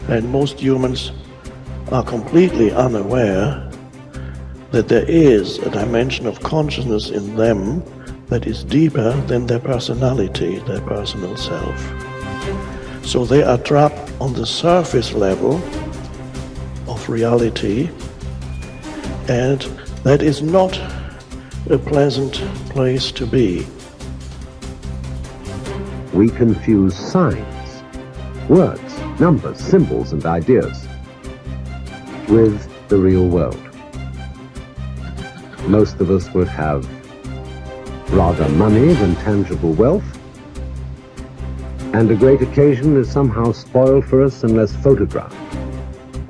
And most humans are completely unaware that there is a dimension of consciousness in them that is deeper than their personality, their personal self. So they are trapped on the surface level of reality, and that is not a pleasant place to be. We confuse signs, words, numbers, symbols, and ideas with the real world. Most of us would have rather money than tangible wealth, and a great occasion is somehow spoiled for us unless photographed.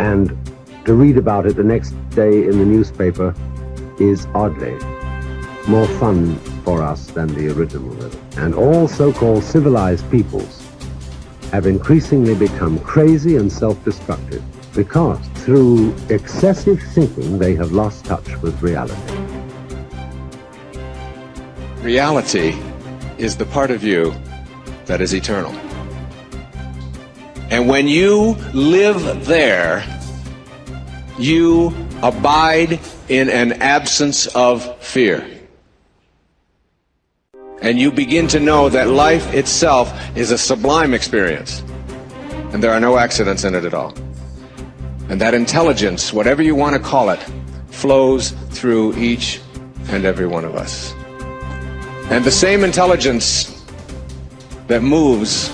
And to read about it the next day in the newspaper is oddly more fun for us than the original living. And all so-called civilized peoples have increasingly become crazy and self-destructive because through excessive thinking they have lost touch with reality. Reality is the part of you that is eternal. And when you live there, you abide in an absence of fear. And you begin to know that life itself is a sublime experience. And there are no accidents in it at all. And that intelligence, whatever you want to call it, flows through each and every one of us. And the same intelligence that moves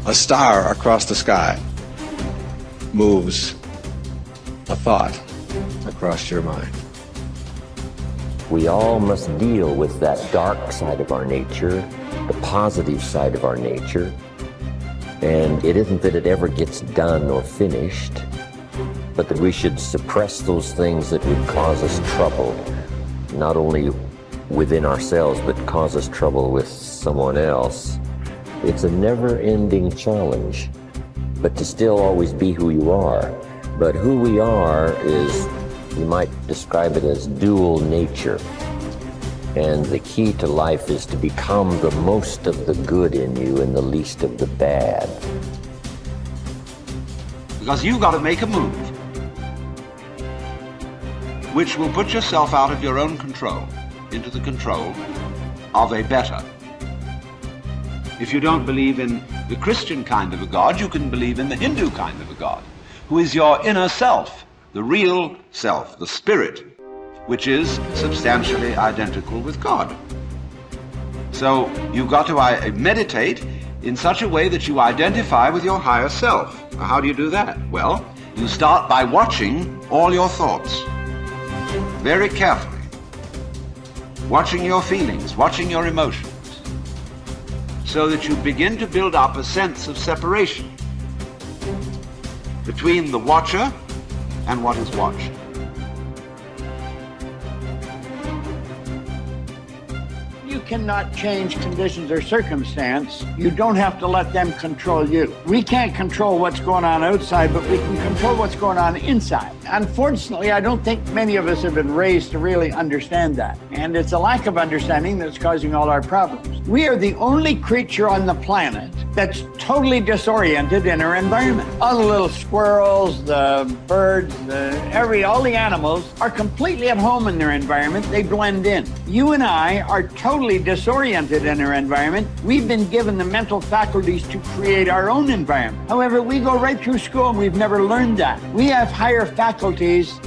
a star across the sky moves a thought across your mind. We all must deal with that dark side of our nature, the positive side of our nature. And it isn't that it ever gets done or finished, but that we should suppress those things that would cause us trouble, not only within ourselves, but cause us trouble with someone else. It's a never-ending challenge, but to still always be who you are. But who we are is, you might describe it as dual nature. And the key to life is to become the most of the good in you and the least of the bad. Because you've got to make a move which will put yourself out of your own control into the control of a better. If you don't believe in the Christian kind of a God, you can believe in the Hindu kind of a God, who is your inner self, the real self, the spirit, which is substantially identical with God. So you've got to meditate in such a way that you identify with your higher self. How do you do that? Well, you start by watching all your thoughts very carefully, watching your feelings, watching your emotions, so that you begin to build up a sense of separation between the watcher and what is watched. You cannot change conditions or circumstance. You don't have to let them control you. We can't control what's going on outside, but we can control what's going on inside. Unfortunately, I don't think many of us have been raised to really understand that. And it's a lack of understanding that's causing all our problems. We are the only creature on the planet that's totally disoriented in our environment. All the little squirrels, the birds, all the animals are completely at home in their environment. They blend in. You and I are totally disoriented in our environment. We've been given the mental faculties to create our own environment. However, we go right through school and we've never learned that. We have higher faculties,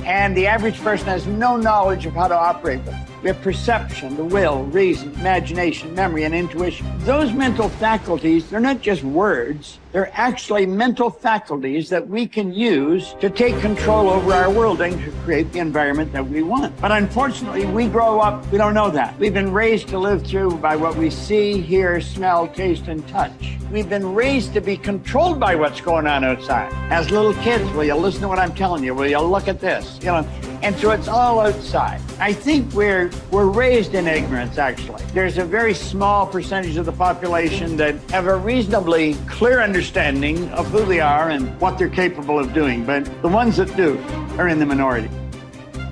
and the average person has no knowledge of how to operate with them. We have perception, the will, reason, imagination, memory, and intuition. Those mental faculties, they're not just words. They're actually mental faculties that we can use to take control over our world and to create the environment that we want. But unfortunately, we grow up, we don't know that. We've been raised to live through by what we see, hear, smell, taste, and touch. We've been raised to be controlled by what's going on outside. As little kids, will you listen to what I'm telling you? Will you look at this? You know, and so it's all outside. I think we're raised in ignorance, actually. There's a very small percentage of the population that have a reasonably clear understanding of who they are and what they're capable of doing, but the ones that do are in the minority.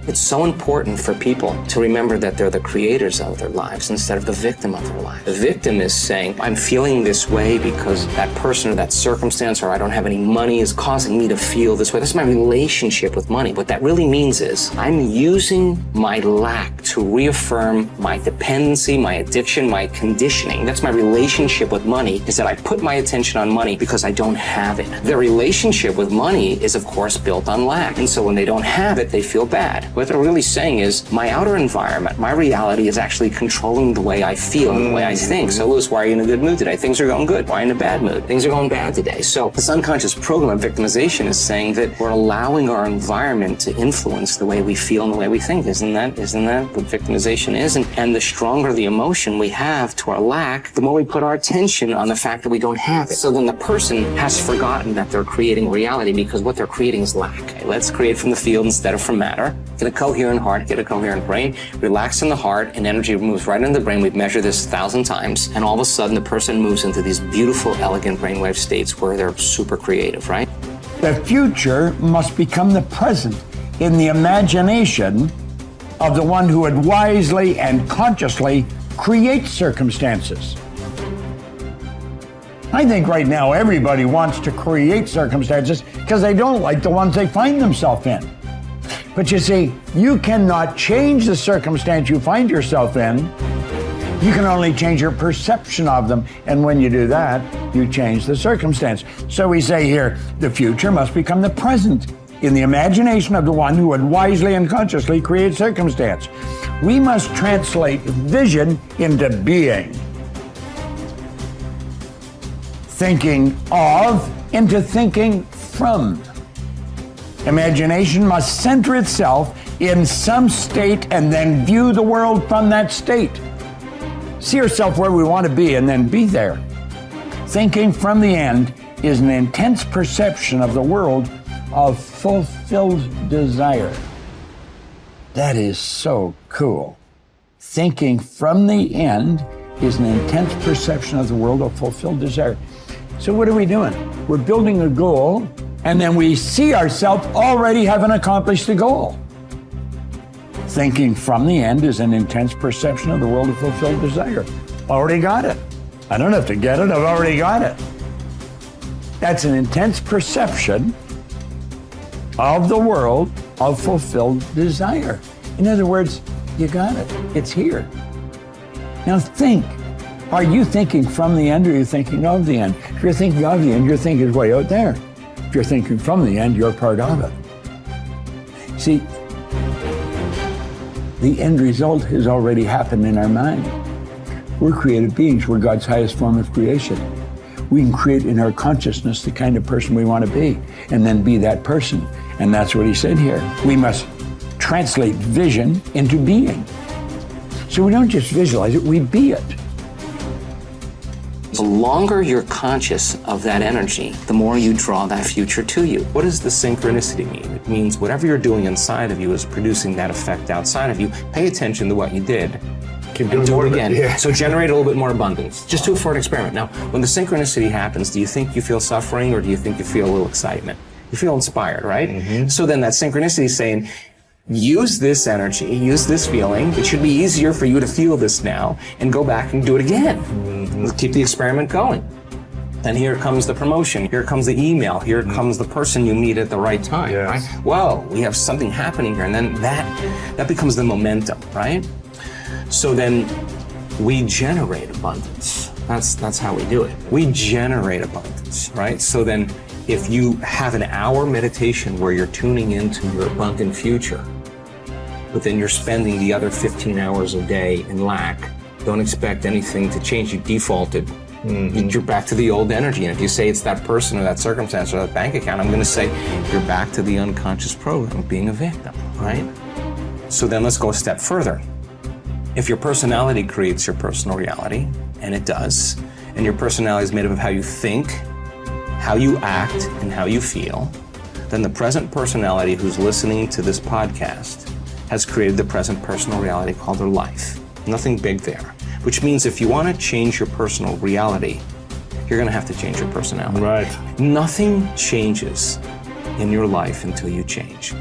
It's so important for people to remember that they're the creators of their lives instead of the victim of their lives. The victim is saying, I'm feeling this way because that person or that circumstance or I don't have any money is causing me to feel this way. That's my relationship with money. What that really means is I'm using my lack to reaffirm my dependency, my addiction, my conditioning. That's my relationship with money, is that I put my attention on money because I don't have it. Their relationship with money is, of course, built on lack. And so when they don't have it, they feel bad. What they're really saying is my outer environment, my reality is actually controlling the way I feel and the way I think. So Louis, why are you in a good mood today? Things are going good. Why are you in a bad mood? Things are going bad today. So this unconscious program of victimization is saying that we're allowing our environment to influence the way we feel and the way we think. Isn't that what victimization is? And the stronger the emotion we have to our lack, the more we put our attention on the fact that we don't have it. So then the person has forgotten that they're creating reality because what they're creating is lack. Okay, let's create from the field instead of from matter. Get a coherent heart, get a coherent brain, relax in the heart, and energy moves right into the brain. We've measured this 1,000 times, and all of a sudden the person moves into these beautiful, elegant brainwave states where they're super creative, right? The future must become the present in the imagination of the one who would wisely and consciously create circumstances. I think right now everybody wants to create circumstances because they don't like the ones they find themselves in. But you see, you cannot change the circumstance you find yourself in. You can only change your perception of them. And when you do that, you change the circumstance. So we say here, the future must become the present in the imagination of the one who would wisely and consciously create circumstance. We must translate vision into being. Thinking of into thinking from. Imagination must center itself in some state and then view the world from that state. See yourself where we want to be and then be there. Thinking from the end is an intense perception of the world of fulfilled desire. That is so cool. Thinking from the end is an intense perception of the world of fulfilled desire. So what are we doing? We're building a goal, and then we see ourselves already having accomplished the goal. Thinking from the end is an intense perception of the world of fulfilled desire. Already got it. I don't have to get it, I've already got it. That's an intense perception of the world of fulfilled desire. In other words, you got it. It's here. Now think. Are you thinking from the end or are you thinking of the end? If you're thinking of the end, your thinking is way out there. If you're thinking from the end, you're part of it. See, the end result has already happened in our mind. We're created beings. We're God's highest form of creation. We can create in our consciousness the kind of person we want to be and then be that person. And that's what he said here. We must translate vision into being. So we don't just visualize it, we be it. The longer you're conscious of that energy, the more you draw that future to you. What does the synchronicity mean? It means whatever you're doing inside of you is producing that effect outside of you. Pay attention to what you did. And do it again. Yeah. So generate a little bit more abundance. Just do it for an experiment. Now, when the synchronicity happens, do you think you feel suffering or do you think you feel a little excitement? You feel inspired, right? Mm-hmm. So then that synchronicity is saying, use this energy, use this feeling. It should be easier for you to feel this now and go back and do it again. Mm-hmm. Keep the experiment going. Then here comes the promotion, here comes the email, here comes the person you meet at the right time, yes. Right? Well, we have something happening here, and then that becomes the momentum, right? So then we generate abundance. That's how we do it. We generate abundance, right? So then if you have an hour meditation where you're tuning into your abundant future, but then you're spending the other 15 hours a day in lack, don't expect anything to change. You defaulted. Mm-hmm. You're back to the old energy. And if you say it's that person or that circumstance or that bank account, I'm going to say you're back to the unconscious program of being a victim, right? So then let's go a step further. If your personality creates your personal reality, and it does, and your personality is made up of how you think, how you act, and how you feel, then the present personality who's listening to this podcast has created the present personal reality called their life. Nothing big there. Which means if you want to change your personal reality, you're going to have to change your personality. Right. Nothing changes in your life until you change.